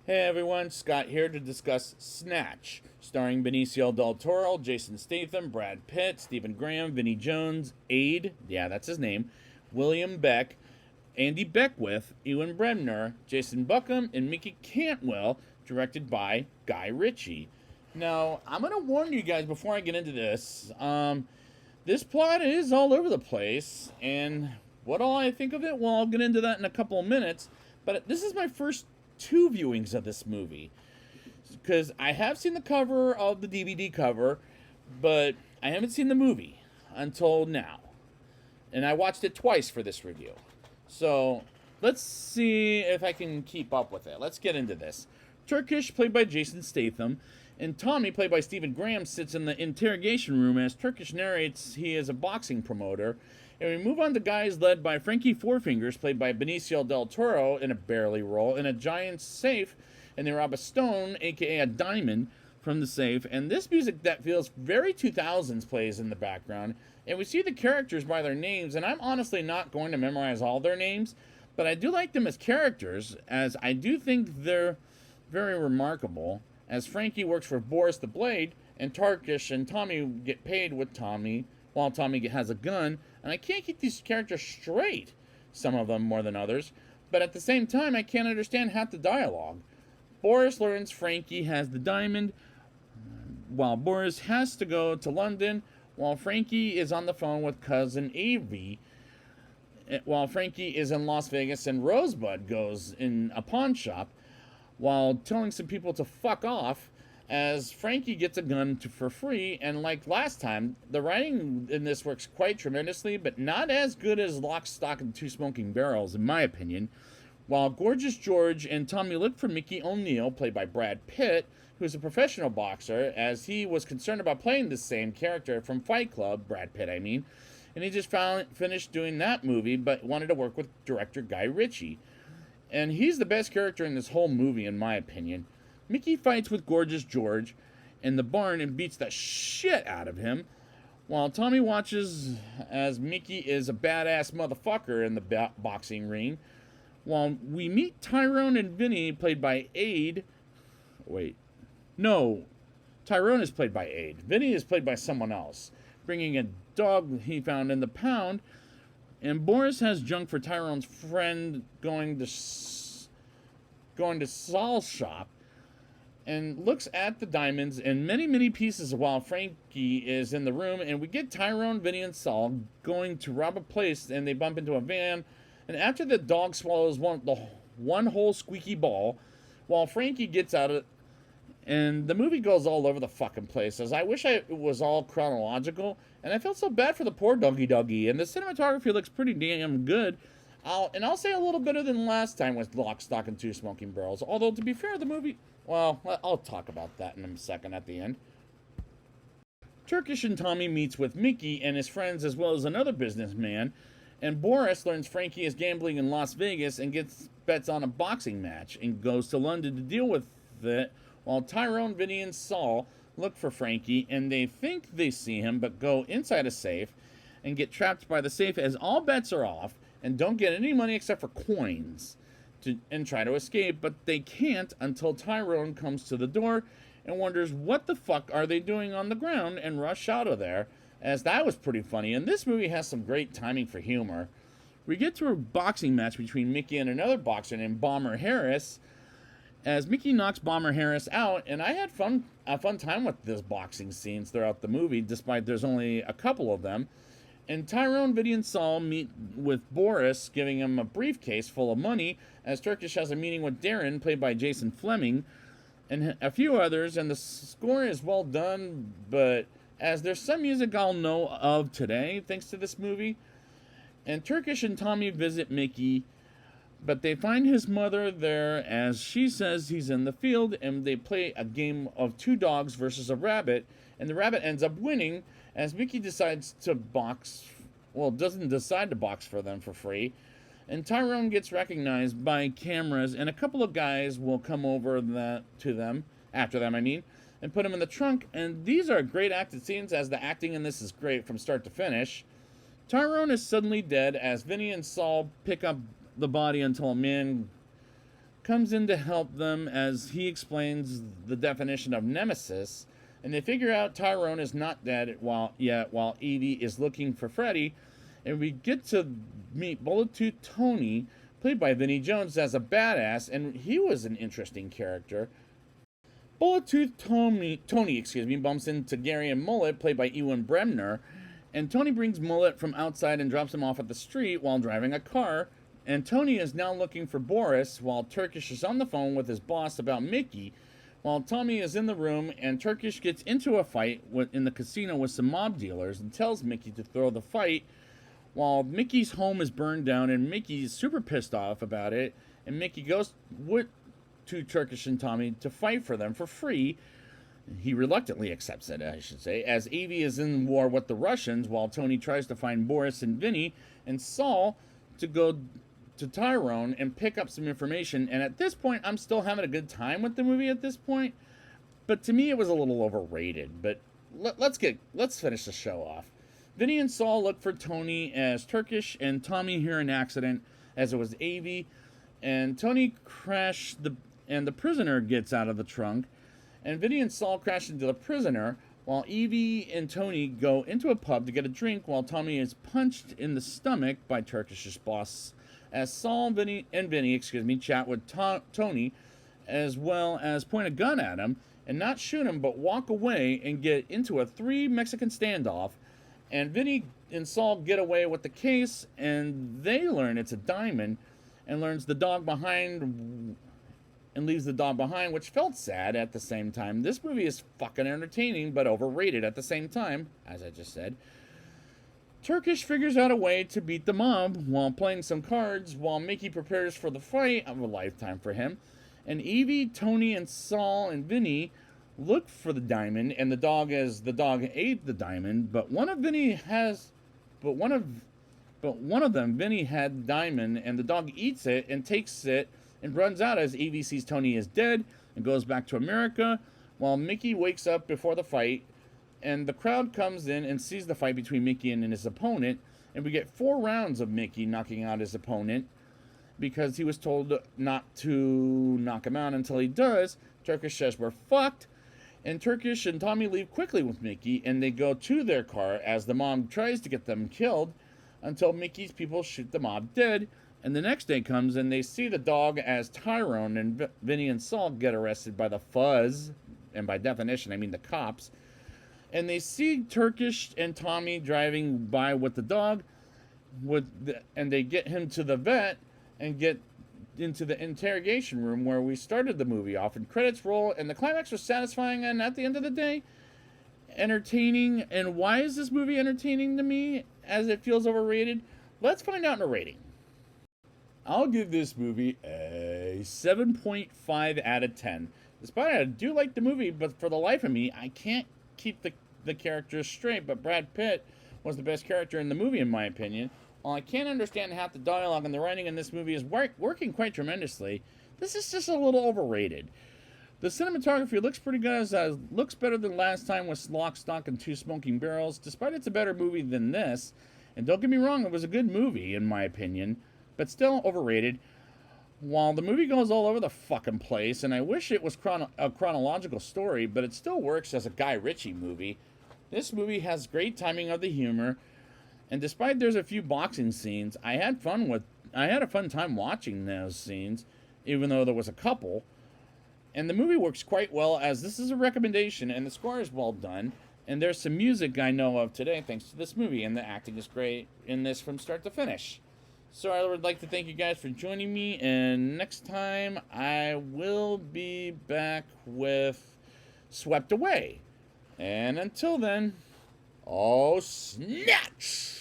Hey everyone, Scott here to discuss Snatch, starring Benicio del Toro, Jason Statham, Brad Pitt, Stephen Graham, Vinnie Jones, Aid, yeah, that's his name, William Beck, Andy Beckwith, Ewan Bremner, Jason Buckham, and Mickey Cantwell, directed by Guy Ritchie. Now, I'm going to warn you guys before I get into this. This plot is all over the place, and what all I think of it, well, I'll get into that in a couple of minutes, but this is my first two viewings of this movie, because I have seen the cover of the DVD cover, but I haven't seen the movie until now, and I watched it twice for this review. So let's see if I can keep up with it. Let's get into this. Turkish, played by Jason Statham, and Tommy, played by Stephen Graham, sits in the interrogation room as Turkish narrates he is a boxing promoter. And we move on to guys led by Frankie Four Fingers, played by Benicio del Toro in a barely role, in a giant safe, and they rob a stone, aka a diamond, from the safe. And this music that feels very 2000s plays in the background. And we see the characters by their names, and I'm honestly not going to memorize all their names, but I do like them as characters, as I do think they're very remarkable, as Frankie works for Boris the Blade, and Turkish and Tommy get paid with Tommy, while Tommy has a gun, and I can't keep these characters straight, some of them more than others, but at the same time, I can't understand half the dialogue. Boris learns Frankie has the diamond, while Boris has to go to London, while Frankie is on the phone with cousin Avery, while Frankie is in Las Vegas and Rosebud goes in a pawn shop, while telling some people to fuck off, as Frankie gets a gun for free. And like last time, the writing in this works quite tremendously, but not as good as Lock, Stock, and Two Smoking Barrels, in my opinion. While Gorgeous George and Tommy look for Mickey O'Neill, played by Brad Pitt, who's a professional boxer, as he was concerned about playing the same character from Fight Club, Brad Pitt, I mean, and he just finished doing that movie, but wanted to work with director Guy Ritchie. And he's the best character in this whole movie, in my opinion. Mickey fights with Gorgeous George in the barn and beats the shit out of him, while Tommy watches as Mickey is a badass motherfucker in the boxing ring. While we meet Tyrone and Vinny, played by Aid. Wait. No. Tyrone is played by Aid. Vinny is played by someone else, bringing a dog he found in the pound. And Boris has junk for Tyrone's friend going to Saul's shop, and looks at the diamonds and many, many pieces while Frankie is in the room. And we get Tyrone, Vinny, and Saul going to rob a place, and they bump into a van. And after the dog swallows one whole squeaky ball, while Frankie gets out of it, and the movie goes all over the fucking place. As I wish it was all chronological, and I felt so bad for the poor doggy. And the cinematography looks pretty damn good. I'll say a little better than last time with Lock, Stock, and Two Smoking Barrels. Although, to be fair, the movie, well, I'll talk about that in a second at the end. Turkish and Tommy meets with Mickey and his friends, as well as another businessman. And Boris learns Frankie is gambling in Las Vegas and bets on a boxing match and goes to London to deal with it, while Tyrone, Vinny, and Saul look for Frankie, and they think they see him, but go inside a safe and get trapped by the safe as all bets are off and don't get any money except for coins and try to escape, but they can't until Tyrone comes to the door and wonders what the fuck are they doing on the ground and rush out of there, as that was pretty funny. And this movie has some great timing for humor. We get to a boxing match between Mickey and another boxer named Bomber Harris, as Mickey knocks Bomber Harris out, and I had a fun time with this boxing scenes throughout the movie, despite there's only a couple of them. And Tyrone, Vinny, and Saul meet with Boris, giving him a briefcase full of money, as Turkish has a meeting with Darren, played by Jason Fleming, and a few others, and the score is well done, but as there's some music I'll know of today, thanks to this movie. And Turkish and Tommy visit Mickey, but they find his mother there, as she says he's in the field, and they play a game of two dogs versus a rabbit, and the rabbit ends up winning, as Mickey decides to doesn't decide to box for them for free. And Tyrone gets recognized by cameras, and a couple of guys will come over after them, and put him in the trunk. And these are great acted scenes, as the acting in this is great from start to finish. Tyrone is suddenly dead, as Vinny and Saul pick up the body until a man comes in to help them as he explains the definition of nemesis, and they figure out Tyrone is not dead while Evie is looking for Freddy, and we get to meet Bullet Tooth Tony, played by Vinnie Jones, as a badass, and he was an interesting character. Bullet Tooth Tony bumps into Gary and Mullet, played by Ewan Bremner, and Tony brings Mullet from outside and drops him off at the street while driving a car. And Tony is now looking for Boris while Turkish is on the phone with his boss about Mickey, while Tommy is in the room and Turkish gets into a fight in the casino with some mob dealers and tells Mickey to throw the fight, while Mickey's home is burned down and Mickey's super pissed off about it, and Mickey goes to Turkish and Tommy to fight for them for free. He reluctantly accepts it, I should say, as Evie is in war with the Russians, while Tony tries to find Boris and Vinny and Saul to go to Tyrone and pick up some information. And at this point, I'm still having a good time with the movie at this point, but to me it was a little overrated. But let's finish the show off. Vinny and Saul look for Tony as Turkish and Tommy hear an accident as it was Evie, and Tony and the prisoner gets out of the trunk, and Vinny and Saul crash into the prisoner, while Evie and Tony go into a pub to get a drink while Tommy is punched in the stomach by Turkish's boss, as Saul and Vinny chat with Tony, as well as point a gun at him and not shoot him but walk away and get into a 3 Mexican standoff, and Vinny and Saul get away with the case, and they learn it's a diamond, and leaves the dog behind, which felt sad at the same time. This movie is fucking entertaining but overrated at the same time, as I just said. Turkish figures out a way to beat the mob while playing some cards, while Mickey prepares for the fight of a lifetime for him. And Evie, Tony, and Saul and Vinny look for the diamond, and the dog ate the diamond, but one of them, Vinny had the diamond, and the dog eats it and takes it and runs out as Evie sees Tony is dead and goes back to America, while Mickey wakes up before the fight, and the crowd comes in and sees the fight between Mickey and his opponent, and we get 4 rounds of Mickey knocking out his opponent because he was told not to knock him out until he does. Turkish says we're fucked, and Turkish and Tommy leave quickly with Mickey, and they go to their car as the mob tries to get them killed until Mickey's people shoot the mob dead. And the next day comes and they see the dog as Tyrone, and Vinny and Saul get arrested by the fuzz, and by definition I mean the cops, and they see Turkish and Tommy driving by with the dog, and they get him to the vet and get into the interrogation room where we started the movie off, and credits roll, and the climax was satisfying, and at the end of the day, entertaining. And why is this movie entertaining to me as it feels overrated? Let's find out in a rating. I'll give this movie a 7.5 out of 10. Despite I do like the movie, but for the life of me, I can't keep the characters straight. But Brad Pitt was the best character in the movie, in my opinion. While I can't understand half the dialogue and the writing in this movie is working quite tremendously, this is just a little overrated. The cinematography looks pretty good, looks better than last time with Lock, Stock, and Two Smoking Barrels, despite it's a better movie than this. And don't get me wrong, it was a good movie, in my opinion, but still overrated. While the movie goes all over the fucking place, and I wish it was a chronological story, but it still works as a Guy Ritchie movie. This movie has great timing of the humor, and despite there's a few boxing scenes, I had a fun time watching those scenes, even though there was a couple. And the movie works quite well, as this is a recommendation, and the score is well done. And there's some music I know of today thanks to this movie, and the acting is great in this from start to finish. So I would like to thank you guys for joining me, and next time I will be back with Swept Away. And until then, oh, snatch!